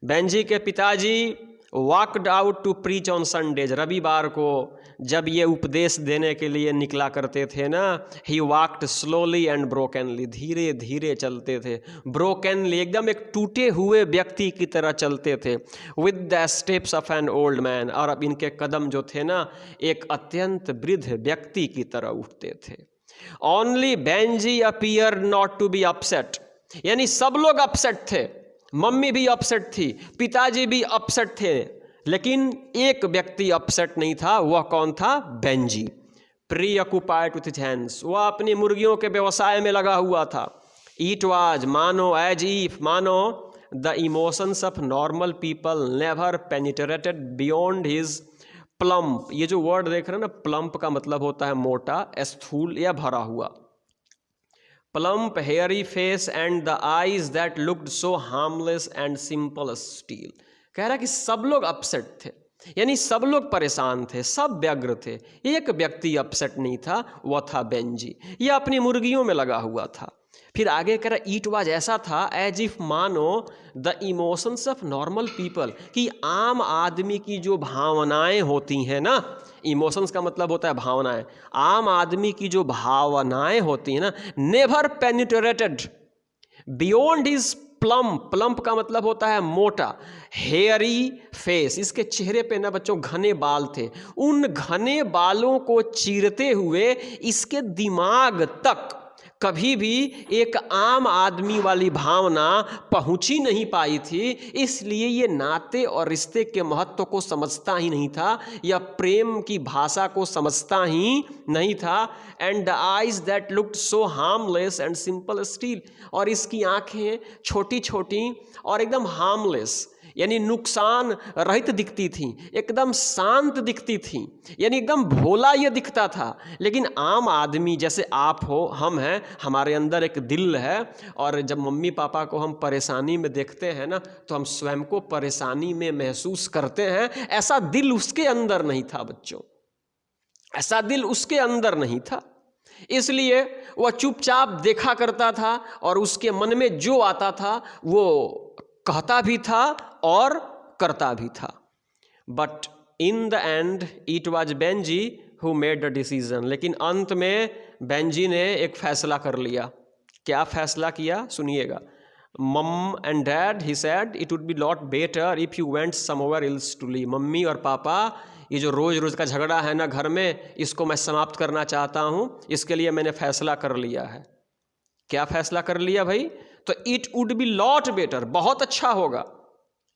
बेंजी के पिताजी walked out to preach on Sundays, रविवार को जब ये उपदेश देने के लिए निकला करते थे ना, ही वॉकड स्लोली एंड ब्रोकनली, धीरे धीरे चलते थे, ब्रोकनली एकदम एक टूटे हुए व्यक्ति की तरह चलते थे, with the steps of an old man, और अब इनके कदम जो थे ना एक अत्यंत वृद्ध व्यक्ति की तरह उठते थे। Only Benjy appear not to be upset, यानी सब लोग अपसेट थे, मम्मी भी अपसेट थी, पिताजी भी अपसेट थे, लेकिन एक व्यक्ति अपसेट नहीं था। वह कौन था? Benji. Pre occupied with his hands, वह अपनी मुर्गियों के व्यवसाय में लगा हुआ था। इट वाज, मानो, एज इफ, मानो the emotions of normal people never penetrated beyond his plump. ये जो वर्ड देख रहे हैं ना, प्लम्प का मतलब होता है मोटा, स्थूल या भरा हुआ। Plump hairy face and the eyes that looked so harmless and simple steel. कह रहा है कि सब लोग अपसेट थे, यानी सब लोग परेशान थे, सब व्यग्र थे, एक व्यक्ति अपसेट नहीं था, वह था बेंजी। यह अपनी मुर्गियों में लगा हुआ था। फिर आगे कह रहा इट वाज, ऐसा था, एज इफ, मानो the emotions of normal people, कि आम आदमी की जो भावनाएं होती हैं ना, इमोशंस का मतलब होता है भावनाएं, आम आदमी की जो भावनाएं होती हैं ना, never penetrated beyond his plump, plump का मतलब होता है मोटा, हेयरी फेस, इसके चेहरे पे ना बच्चों घने बाल थे, उन घने बालों को चीरते हुए इसके दिमाग तक कभी भी एक आम आदमी वाली भावना पहुंची नहीं पाई थी, इसलिए ये नाते और रिश्ते के महत्व को समझता ही नहीं था, या प्रेम की भाषा को समझता ही नहीं था। And the eyes that looked so harmless and simple steel, और इसकी आंखें छोटी छोटी और एकदम हार्मलेस, यानी नुकसान रहित दिखती थी, एकदम शांत दिखती थी, यानी एकदम भोला ये दिखता था। लेकिन आम आदमी जैसे आप हो, हम हैं, हमारे अंदर एक दिल है, और जब मम्मी पापा को हम परेशानी में देखते हैं ना, तो हम स्वयं को परेशानी में महसूस करते हैं। ऐसा दिल उसके अंदर नहीं था बच्चों, ऐसा दिल उसके अंदर नहीं था। इसलिए वह चुपचाप देखा करता था, और उसके मन में जो आता था वो कहता भी था और करता भी था। But in the end it was Benji who made the decision, लेकिन अंत में बेंजी ने एक फैसला कर लिया। क्या फैसला किया? सुनिएगा। Mum and dad, he said, it would be lot better if you went somewhere else to live. Mummy और पापा, ये जो रोज रोज का झगड़ा है ना घर में, इसको मैं समाप्त करना चाहता हूं, इसके लिए मैंने फैसला कर लिया है। क्या फैसला कर लिया भाई? तो it would be lot better, बहुत अच्छा होगा,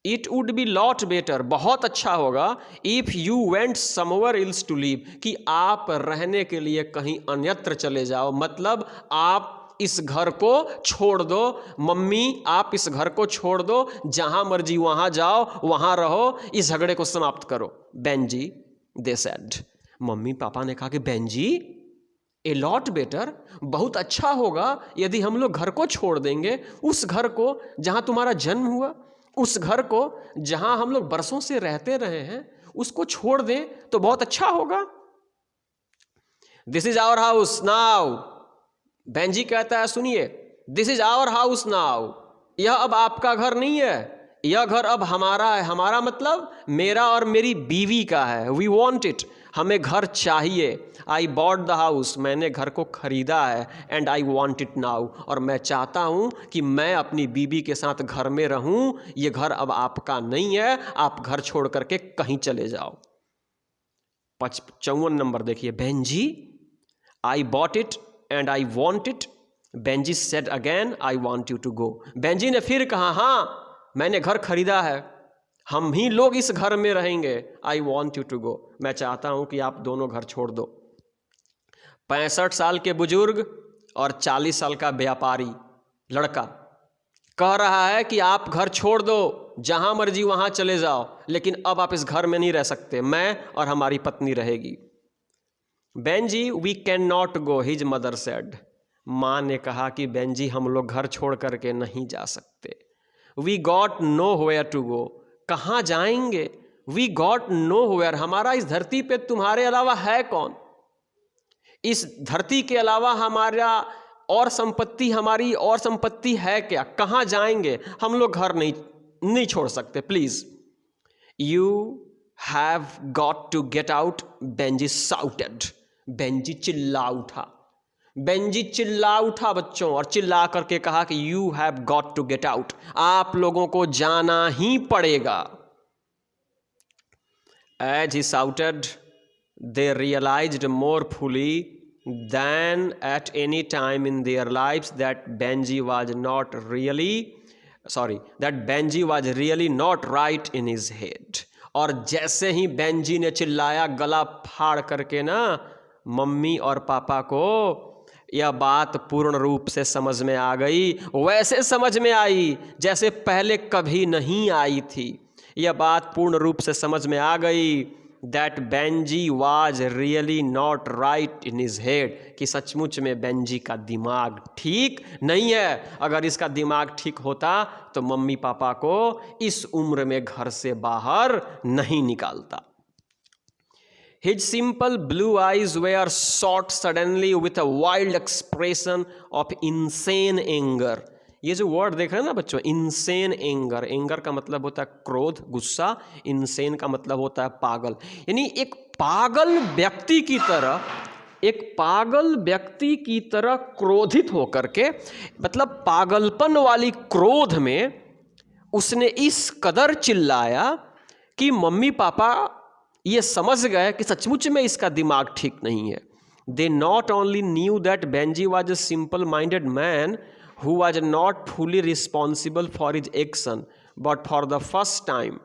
it would be lot better, बहुत अच्छा होगा, if you went somewhere else to live, कि आप रहने के लिए कहीं अन्यत्र चले जाओ। मतलब आप इस घर को छोड़ दो, मम्मी आप इस घर को छोड़ दो, जहां मर्जी वहां जाओ, वहां रहो, इस झगड़े को समाप्त करो। Benji, they said, mummy papa ने कहा कि बेंजी, ए लॉट बेटर, बहुत अच्छा होगा यदि हम लोग घर को छोड़ देंगे, उस घर को जहां तुम्हारा जन्म हुआ, उस घर को जहां हम लोग बरसों से रहते रहे हैं, उसको छोड़ दें तो बहुत अच्छा होगा। This is our house now, Benjy कहता है, सुनिए, this is our house now, यह अब आपका घर नहीं है, यह घर अब हमारा है। हमारा मतलब मेरा और मेरी बीवी का है। वी वॉन्ट इट, हमें घर चाहिए। आई बॉट द हाउस, मैंने घर को खरीदा है, and I want it now, और मैं चाहता हूं कि मैं अपनी बीवी के साथ घर में रहूं। ये घर अब आपका नहीं है, आप घर छोड़ करके कहीं चले जाओ। 54 नंबर देखिए, Benjy, I bought it and I want it, Benjy said again, I want you to go. Benjy ने फिर कहा, हाँ मैंने घर खरीदा है, हम ही लोग इस घर में रहेंगे। I want you to go, मैं चाहता हूं कि आप दोनों घर छोड़ दो। 65 साल के बुजुर्ग और 40 साल का व्यापारी लड़का कह रहा है कि आप घर छोड़ दो, जहां मर्जी वहां चले जाओ, लेकिन अब आप इस घर में नहीं रह सकते, मैं और हमारी पत्नी रहेगी। Benjy, we can not go, his mother said, माँ ने कहा कि बेंजी हम लोग घर छोड़ करके नहीं जा सकते। We got no where to go, कहाँ जाएंगे? वी गॉट नो वेयर, हमारा इस धरती पे तुम्हारे अलावा है कौन? इस धरती के अलावा हमारा और संपत्ति, हमारी और संपत्ति है क्या? कहाँ जाएंगे? हम लोग घर नहीं छोड़ सकते, please. You have got to get out, Benjy shouted. Benjy चिल्ला उठा, बेंजी चिल्ला उठा बच्चों, और चिल्ला करके कहा कि you have got to get out, आप लोगों को जाना ही पड़ेगा। As he shouted they realised more fully than at any time in their lives that Benji was really not right in his head। और जैसे ही बेंजी ने चिल्लाया, गला फाड़ करके ना, मम्मी और पापा को यह बात पूर्ण रूप से समझ में आ गई। वैसे समझ में आई जैसे पहले कभी नहीं आई थी। यह बात पूर्ण रूप से समझ में आ गई that Benji was really not right in his head, कि सचमुच में बेंजी का दिमाग ठीक नहीं है। अगर इसका दिमाग ठीक होता तो मम्मी पापा को इस उम्र में घर से बाहर नहीं निकालता। His simple blue eyes were shot suddenly with a wild expression of insane anger। ये जो वर्ड देख रहे हैं ना बच्चों, इनसेन एंगर, एंगर का मतलब होता है क्रोध, गुस्सा, इनसेन का मतलब होता है पागल। यानी एक पागल व्यक्ति की तरह, एक पागल व्यक्ति की तरह क्रोधित होकर के, मतलब पागलपन वाली क्रोध में उसने इस कदर चिल्लाया कि मम्मी पापा ये समझ गए कि सचमुच में इसका दिमाग ठीक नहीं है। They not only knew that Benji was a simple-minded man who was not fully responsible for his action, but for the first time,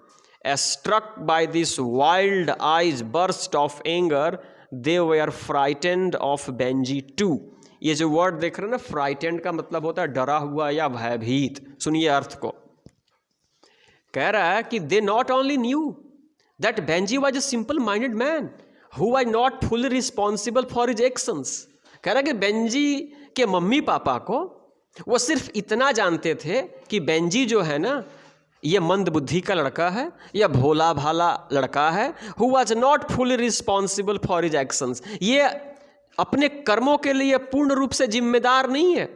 struck by this wild eyes burst of anger, they were frightened of Benji too। ये जो word देख रहे हैं ना, frightened का मतलब होता है डरा हुआ या भयभीत। सुनिए अर्थ को, कह रहा है कि they not only knew that Benji was a simple-minded man who was not fully responsible for his actions। कह रहा है कि बेंजी के मम्मी पापा को वो सिर्फ इतना जानते थे कि बेंजी जो है ना, ये मंद बुद्धि का लड़का है या भोला भाला लड़का है। Who was not fully responsible for his actions, ये अपने कर्मों के लिए पूर्ण रूप से जिम्मेदार नहीं है।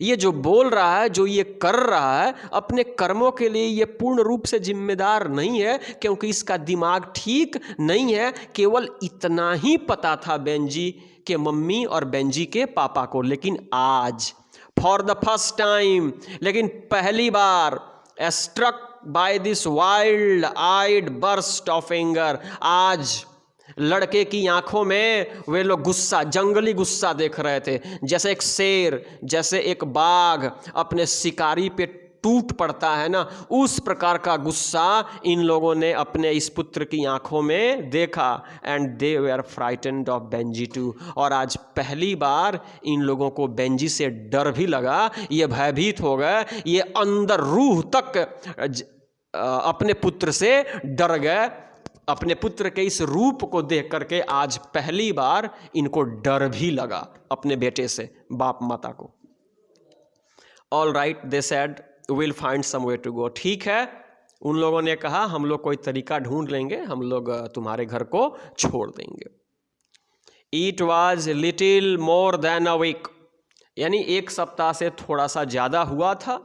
ये जो बोल रहा है, जो ये कर रहा है, अपने कर्मों के लिए ये पूर्ण रूप से जिम्मेदार नहीं है, क्योंकि इसका दिमाग ठीक नहीं है। केवल इतना ही पता था बेंजी के मम्मी और बेंजी के पापा को। लेकिन आज फॉर द फर्स्ट टाइम, लेकिन पहली बार, struck by this wild eyed burst of anger, आज लड़के की आंखों में वे लोग गुस्सा, जंगली गुस्सा देख रहे थे। जैसे एक शेर, जैसे एक बाघ अपने शिकारी पे टूट पड़ता है ना, उस प्रकार का गुस्सा इन लोगों ने अपने इस पुत्र की आंखों में देखा। And they were frightened of Benjy too, और आज पहली बार इन लोगों को बेंजी से डर भी लगा, ये भयभीत हो गए, ये अंदर रूह तक अपने पुत्र से डर गए। अपने पुत्र के इस रूप को देख करके आज पहली बार इनको डर भी लगा अपने बेटे से, बाप माता को। All right, they said will find some way to go. ठीक है, उन लोगों ने कहा हम लोग कोई तरीका ढूंढ लेंगे, हम लोग तुम्हारे घर को छोड़ देंगे। It was little more than a week, यानी एक सप्ताह से थोड़ा सा ज़्यादा हुआ था।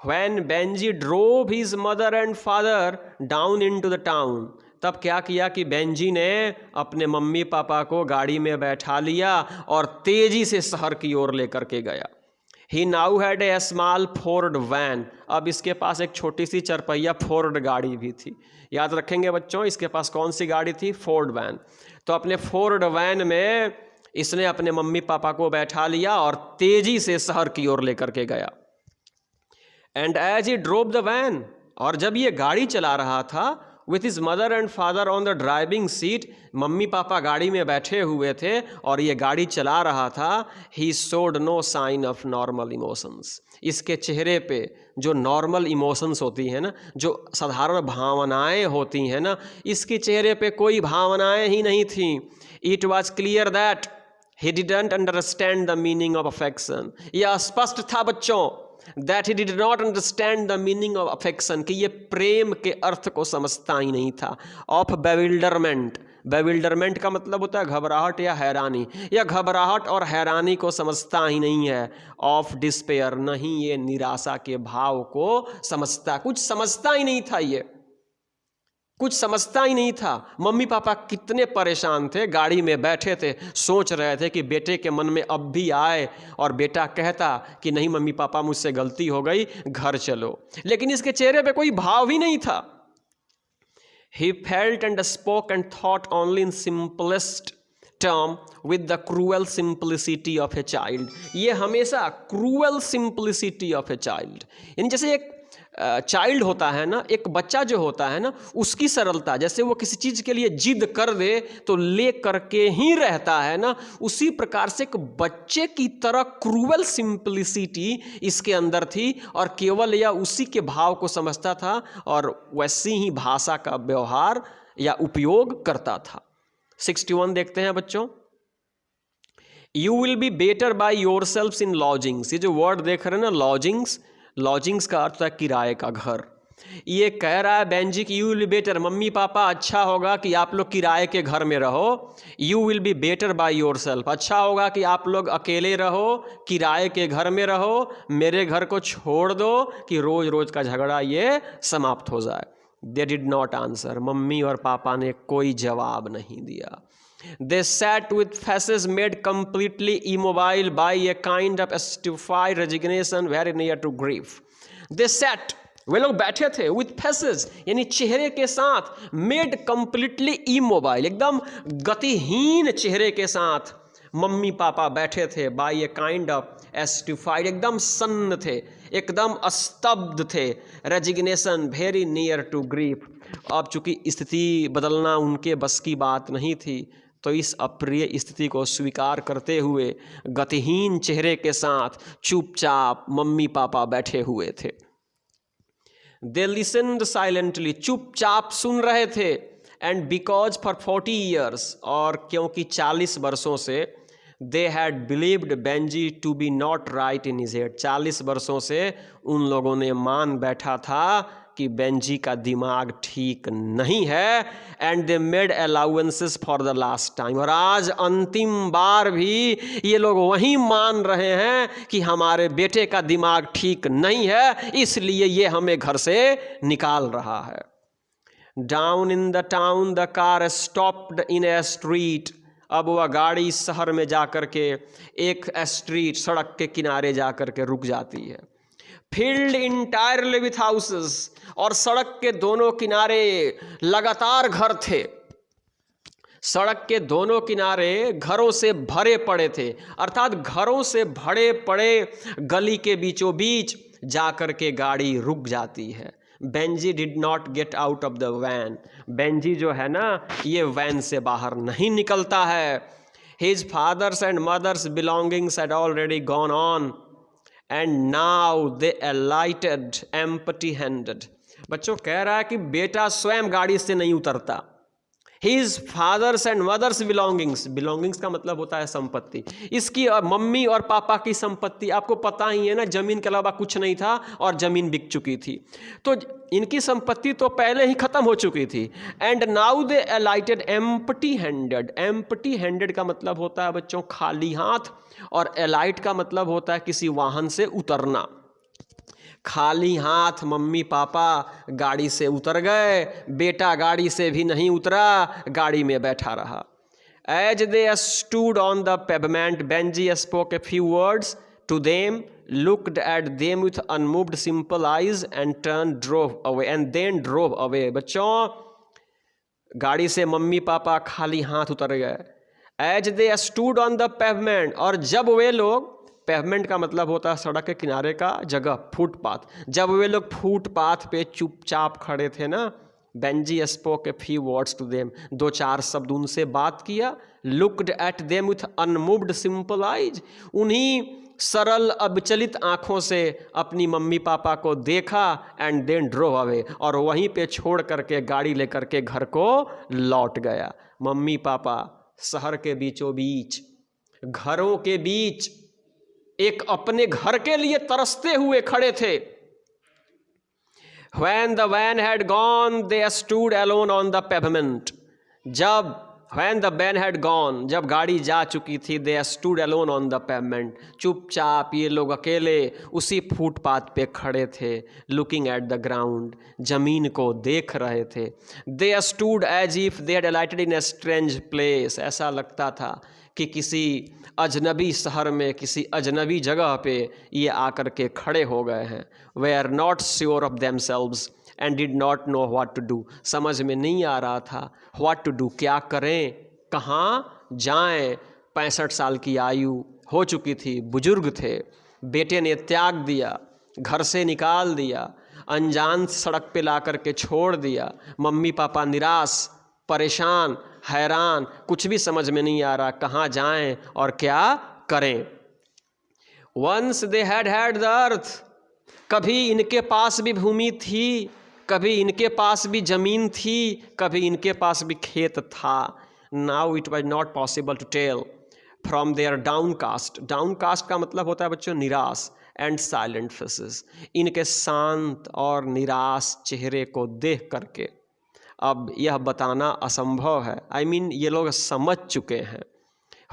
When Benjy drove his mother and father down into the town, तब क्या किया कि बेंजी ने अपने मम्मी पापा को गाड़ी में बैठा लिया और तेजी से शहर की ओर लेकर के गया। He now had a small Ford van, अब इसके पास एक छोटी सी चरपहिया फोर्ड गाड़ी भी थी। याद रखेंगे बच्चों, इसके पास कौन सी गाड़ी थी? Ford van. तो अपने फोर्ड वैन में इसने अपने मम्मी पापा को बैठा लिया और तेजी से शहर की ओर लेकर के गया। And as he drove the van, और जब ये गाड़ी चला रहा था, with his mother and father on the driving seat, mummy papa गाड़ी में बैठे हुए थे और ये गाड़ी चला रहा था। He showed no sign of normal emotions, इसके चेहरे पे जो नॉर्मल इमोशंस होती हैं ना, जो साधारण भावनाएं होती हैं ना, इसके चेहरे पे कोई भावनाएं ही नहीं थी। It was clear that he didn't understand the meaning of affection, यह स्पष्ट था बच्चों, that he did not understand the meaning of affection, कि ये प्रेम के अर्थ को समझता ही नहीं था। of bewilderment, bewilderment का मतलब होता है घबराहट या हैरानी, या घबराहट और हैरानी को समझता ही नहीं है। of despair, नहीं ये निराशा के भाव को समझता, कुछ समझता ही नहीं था ये। कुछ समझता ही नहीं था। मम्मी पापा कितने परेशान थे, गाड़ी में बैठे थे, सोच रहे थे कि बेटे के मन में अब भी आए और बेटा कहता कि नहीं मम्मी पापा मुझसे गलती हो गई, घर चलो, लेकिन इसके चेहरे पे कोई भाव ही नहीं था। He felt and spoke and thought only in simplest term with the cruel simplicity of a child. ये हमेशा cruel simplicity of a child, यानी जैसे एक चाइल्ड होता है ना, एक बच्चा जो होता है ना, उसकी सरलता, जैसे वो किसी चीज़ के लिए जिद कर दे तो ले करके ही रहता है ना, उसी प्रकार से एक बच्चे की तरह क्रूअल सिंपलिसिटी इसके अंदर थी और केवल यह उसी के भाव को समझता था और वैसी ही भाषा का व्यवहार या उपयोग करता था। 61 देखते हैं बच्चों। You will be better by your self in lodgings. ये जो वर्ड देख रहे हैं ना, लॉजिंग्स, लॉजिंग्स का अर्थ है किराए का घर। ये कह रहा है बेंजी कि you will be better, mummy papa अच्छा होगा कि आप लोग किराए के घर में रहो। You will be better by your self, अच्छा होगा कि आप लोग अकेले रहो, किराए के घर में रहो, मेरे घर को छोड़ दो कि रोज रोज का झगड़ा ये समाप्त हो जाए। They did not answer, mummy और पापा ने कोई जवाब नहीं दिया। They sat with faces made completely immobile by a kind of stupefied resignation very near to grief. They sat, वे लोग बैठे थे, with faces यानी चेहरे के साथ, made completely immobile एकदम गतिहीन चेहरे के साथ मम्मी पापा बैठे थे, by a kind of stupefied एकदम सन्न थे, एकदम स्तब्ध थे, resignation very near to grief। अब चूंकि स्थिति बदलना उनके बस की बात नहीं थी, तो इस अप्रिय स्थिति को स्वीकार करते हुए गतिहीन चेहरे के साथ चुपचाप मम्मी पापा बैठे हुए थे। They listened silently, चुपचाप सुन रहे थे। And because for 40 years, और क्योंकि 40 वर्षों से, they had believed Benji to be not right in his head, 40 वर्षों से उन लोगों ने मान बैठा था कि बेंजी का दिमाग ठीक नहीं है। And they made allowances for the last time, और आज अंतिम बार भी ये लोग वही मान रहे हैं कि हमारे बेटे का दिमाग ठीक नहीं है, इसलिए ये हमें घर से निकाल रहा है। Down in the town the car stopped in A street, अब वह गाड़ी शहर में जाकर के एक स्ट्रीट, सड़क के किनारे जाकर के रुक जाती है। फील्ड इंटायरली विथ हाउसेस, और सड़क के दोनों किनारे लगातार घर थे, सड़क के दोनों किनारे घरों से भरे पड़े थे, अर्थात घरों से भरे पड़े गली के बीचों बीच जाकर के गाड़ी रुक जाती है। Benjy did not get out of the van, Benjy जो है ना ये वैन से बाहर नहीं निकलता है। His father's and mother's belongings had already gone on and now they alighted empty handed। बच्चों कह रहा है कि बेटा स्वयं गाड़ी से नहीं उतरता। His fathers and mothers belongings, belongings का मतलब होता है संपत्ति, इसकी मम्मी और पापा की संपत्ति, आपको पता ही है ना, जमीन के अलावा कुछ नहीं था और जमीन बिक चुकी थी, तो इनकी संपत्ति तो पहले ही खत्म हो चुकी थी। And now they alighted empty handed, empty handed का मतलब होता है बच्चों खाली हाथ, और alight का मतलब होता है किसी वाहन से उतरना। खाली हाथ मम्मी पापा गाड़ी से उतर गए, बेटा गाड़ी से भी नहीं उतरा, गाड़ी में बैठा रहा। As they stood on the pavement, Benji spoke a few words to them, looked at them with unmoved simple eyes and drove away। बच्चों गाड़ी से मम्मी पापा खाली हाथ उतर गए। As they stood on the pavement, और जब वे लोग, पेवमेंट का मतलब होता है सड़क के किनारे का जगह, फुटपाथ, जब वे लोग फुटपाथ पे चुपचाप खड़े थे ना, Benjy spoke a few words to them, 2-4 शब्द उनसे बात किया। Looked at them with unmoved simple eyes, उन्हीं सरल अविचलित आँखों से अपनी मम्मी पापा को देखा। एंड देन ड्रोव अवे, और वहीं पे छोड़ करके गाड़ी लेकर के घर को लौट गया। मम्मी पापा शहर के बीचों बीच, घरों के बीच एक अपने घर के लिए तरसते हुए खड़े थे। When the van had gone, they stood alone on the pavement। जब When the van had gone, जब गाड़ी जा चुकी थी, they stood alone on the pavement, चुपचाप ये लोग अकेले उसी फुटपाथ पे खड़े थे, looking at the ground, जमीन को देख रहे थे. They stood as if they had alighted in a strange place, ऐसा लगता था कि किसी अजनबी शहर में, किसी अजनबी जगह पे ये आकर के खड़े हो गए हैं. Were not sure of themselves and did not know what to do, समझ में नहीं आ रहा था what to do, क्या करें, कहाँ जाएं. 65 साल की आयु हो चुकी थी, बुजुर्ग थे, बेटे ने त्याग दिया, घर से निकाल दिया, अनजान सड़क पे ला कर के छोड़ दिया. मम्मी पापा निराश, परेशान, हैरान, कुछ भी समझ में नहीं आ रहा कहाँ जाएं और क्या करें. Once they had the earth, कभी इनके पास भी भूमि थी, कभी इनके पास भी जमीन थी, कभी इनके पास भी खेत था. Now it was not possible to tell from their downcast. downcast का मतलब होता है बच्चों निराश, and silent faces. इनके शांत और निराश चेहरे को देख करके अब यह बताना असंभव है. I mean ये लोग समझ चुके हैं.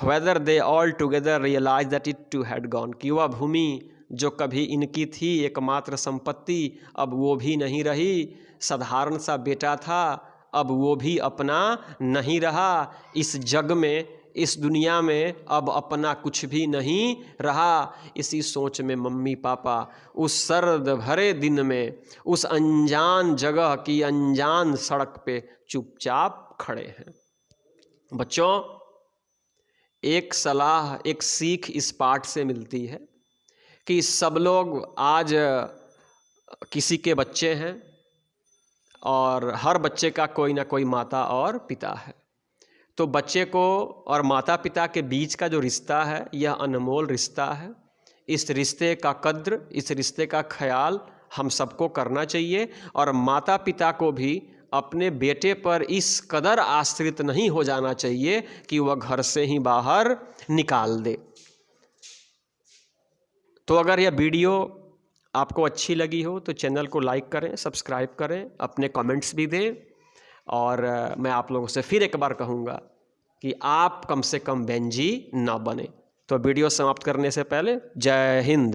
Whether they all together realized that it too had gone, कि वह भूमि जो कभी इनकी थी, एकमात्र संपत्ति, अब वो भी नहीं रही. साधारण सा बेटा था, अब वो भी अपना नहीं रहा. इस जग में, इस दुनिया में अब अपना कुछ भी नहीं रहा. इसी सोच में मम्मी पापा उस सर्द भरे दिन में, उस अनजान जगह की अनजान सड़क पे चुपचाप खड़े हैं. बच्चों, एक सलाह, एक सीख इस पाठ से मिलती है कि सब लोग आज किसी के बच्चे हैं और हर बच्चे का कोई ना कोई माता और पिता है. तो बच्चे को और माता पिता के बीच का जो रिश्ता है, यह अनमोल रिश्ता है. इस रिश्ते का कद्र, इस रिश्ते का ख्याल हम सबको करना चाहिए. और माता पिता को भी अपने बेटे पर इस कदर आश्रित नहीं हो जाना चाहिए कि वह घर से ही बाहर निकाल दे. तो अगर यह वीडियो आपको अच्छी लगी हो तो चैनल को लाइक करें, सब्सक्राइब करें, अपने कमेंट्स भी दें. और मैं आप लोगों से फिर एक बार कहूँगा कि आप कम से कम बेंजी ना बने. तो वीडियो समाप्त करने से पहले जय हिंद.